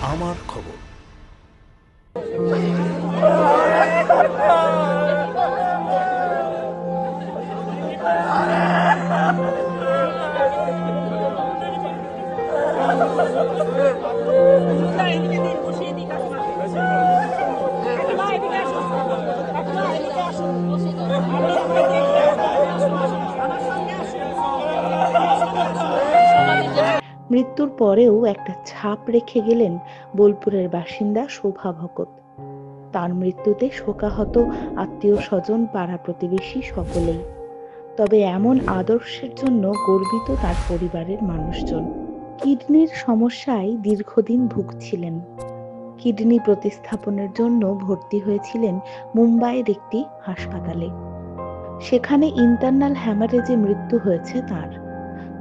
আমার খবর। মৃত্যুর পরেও একটা ছাপ রেখে গেলেন বোলপুরের বাসিন্দা শোভা ভকত। তার মৃত্যুতে শোকাহত আত্মীয় স্বজন, পাড়া প্রতিবেশী সকলেই। তবে এমন আদর্শের জন্য গর্বিত তার পরিবারের মানুষজন। কিডনির সমস্যায় দীর্ঘদিন ভুগছিলেন। কিডনি প্রতিস্থাপনের জন্য ভর্তি হয়েছিলেন মুম্বাইয়ের একটি হাসপাতালে। সেখানে ইন্টারনাল হ্যামারেজে মৃত্যু হয়েছে তার।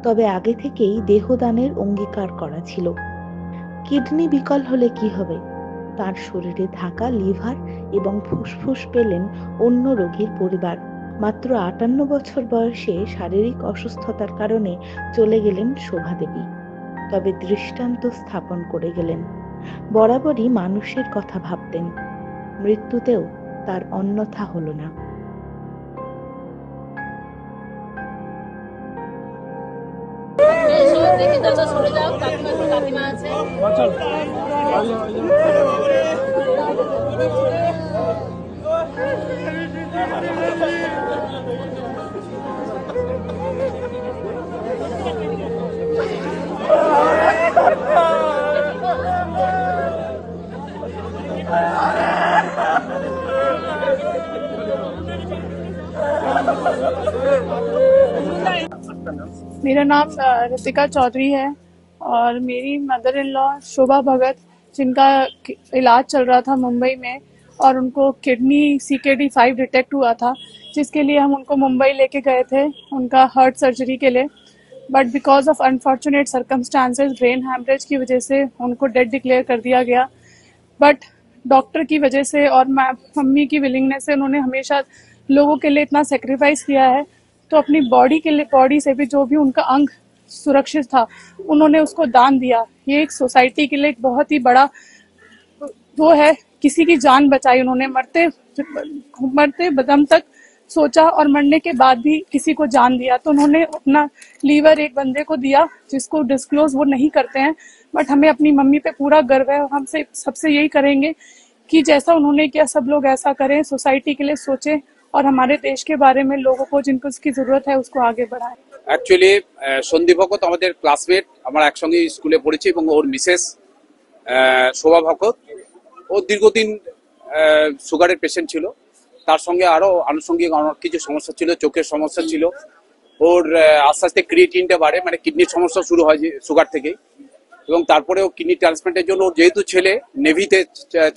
তবে আগে থেকেই দেহদানের অঙ্গীকার করা ছিল। কিডনি বিকল হলে কি হবে? তার শরীরে থাকা লিভার এবং ফুসফুস পেলেন অন্য রোগীর পরিবার। মাত্র ৫৮ বছর বয়সে শারীরিক অসুস্থতার কারণে চলে গেলেন শোভা দেবী। তবে দৃষ্টান্ত স্থাপন করে গেলেন। বরাবরই মানুষের কথা ভাবতেন। মৃত্যুতেও তার অন্যথা হলো না। मेरा नाम रितिका चौधरी है और मेरी मदर इन लॉ शोभा भगत, जिनका इलाज चल रहा था मुंबई में और उनको किडनी CKD5 डिटेक्ट हुआ था, जिसके लिए हम उनको मुंबई लेके गए थे उनका हार्ट सर्जरी के लिए। But because of unfortunate circumstances, brain haemorrhage की वजह से उनको डेड डिक्लेयर कर दिया गया। बट डॉक्टर की वजह से और मम्मी की विलिंगनेस से उन्होंने हमेशा लोगों के लिए इतना सेक्रीफाइस किया है, तो अपनी बॉडी के लिए, बॉडी से भी जो भी उनका अंग सुरक्षित था उन्होंने उसको दान दिया। ये एक सोसाइटी के लिए एक बहुत ही बड़ा वो है, किसी की जान बचाई उन्होंने। मरते बदम तक सोचा और मरने के बाद भी किसी को जान दिया। तो उन्होंने अपना लीवर एक बंदे को दिया जिसको डिस्क्लोज वो नहीं करते हैं, बट हमें अपनी मम्मी पे पूरा गर्व है और हम सबसे यही करेंगे कि जैसा उन्होंने किया सब लोग ऐसा करें, सोसाइटी के लिए सोचें और हमारे देश के बारे में लोगों को जिनको इसकी जरूरत है उसको आगे बढ़ाएं। অ্যাকচুয়ালি সন্দীপ ভকত আমাদের ক্লাসমেট, আমরা একসঙ্গে স্কুলে পড়েছি এবং ওর মিসেস শোভা ভকত, ও দীর্ঘদিন সুগারের পেশেন্ট ছিল। তার সঙ্গে আরো আনুষঙ্গিক অনেক কিছু সমস্যা ছিল, চোখের সমস্যা ছিল। ওর আস্তে আস্তে ক্রিয়েটিনটা বাড়ে, মানে কিডনির সমস্যা শুরু হয় সুগার থেকে। এবং তারপরে ও কিডনি ট্রান্সপ্লান্টের জন্য, ওর যেহেতু ছেলে নেভিতে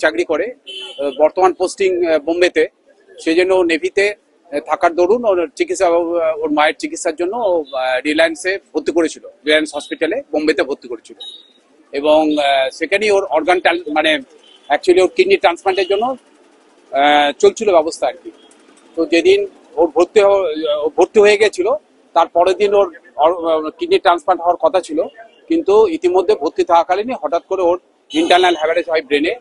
চাকরি করে, বর্তমান পোস্টিং বোম্বেতে, সেই জন্য ও নেভিতে থাকার দরুন ওর চিকিৎসা, ওর মায়ের চিকিৎসার জন্য ও রিলায়েন্সে ভর্তি করেছিল, রিলায়েন্স হসপিটালে বোম্বেতে ভর্তি করেছিল। এবং সেখানেই ওর অর্গান মানে অ্যাকচুয়ালি ওর কিডনি ট্রান্সপ্লান্টের জন্য চলছিল ব্যবস্থা আর কি। তো যেদিন ওর ভর্তি হয়ে গেছিল, তার পরের দিন ওর কিডনি ট্রান্সপ্লান্ট হওয়ার কথা ছিল, কিন্তু ইতিমধ্যে ভর্তি থাকাকালীনই হঠাৎ করে ওর ইন্টারনাল হ্যামারেজ হয় ব্রেনে,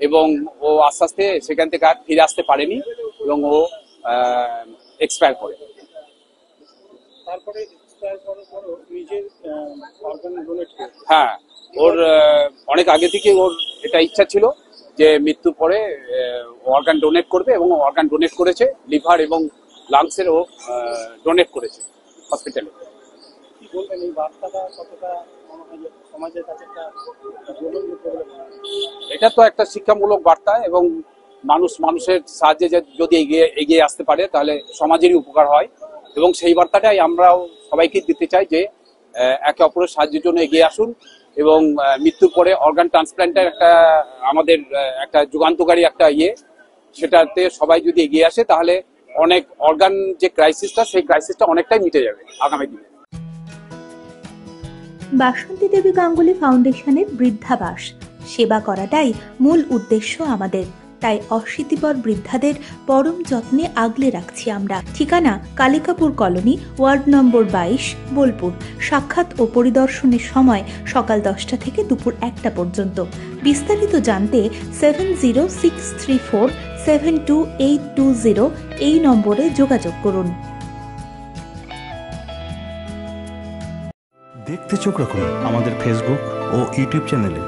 এবং ও আস্তে আস্তে সেখান থেকে আর ফিরে আসতে পারেনি এবং ও এক্সপায়ার করে। হ্যাঁ, ওর অনেক আগে থেকে ওর এটা ইচ্ছা ছিল যে মৃত্যুর পরে অর্গান ডোনেট করবে, এবং অর্গান ডোনেট করেছে। লিভার এবং লাংসের ও ডোনেট করেছে হসপিটালে। এটা তো একটা শিক্ষামূলক বার্তা, এবং মানুষের সাহায্যে যদি এগিয়ে আসতে পারে তাহলে সমাজেরই উপকার হয়। এবং সেই বার্তাটাই আমরাও সবাইকে দিতে চাই যে একে অপরের সাহায্যের জন্য এগিয়ে আসুন। এবং মৃত্যুর পরে অর্গান ট্রান্সপ্ল্যান্টের একটা আমাদের একটা যুগান্তকারী একটা সেটাতে সবাই যদি এগিয়ে আসে তাহলে অনেক অর্গান যে ক্রাইসিসটা, সেই ক্রাইসিসটা অনেকটাই মিটে যাবে আগামী দিনে। বাসন্তী দেবী গাঙ্গুলি ফাউন্ডেশনের বৃদ্ধাবাস সেবা করাটাই মূল উদ্দেশ্য আমাদের। তাই অশীতিপর বৃদ্ধাদের পরম যত্নে আগলে রাখছি আমরা। ঠিকানা Kalikapur colony, ward number 22, Bolpur. সাক্ষাৎ ও পরিদর্শনের সময় সকাল 10টা থেকে দুপুর 1টা পর্যন্ত। বিস্তারিত জানতে 7063472820 এই নম্বরে যোগাযোগ করুন। দেখতে চোখ রাখুন আমাদের ফেসবুক ও ইউটিউব চ্যানেলে।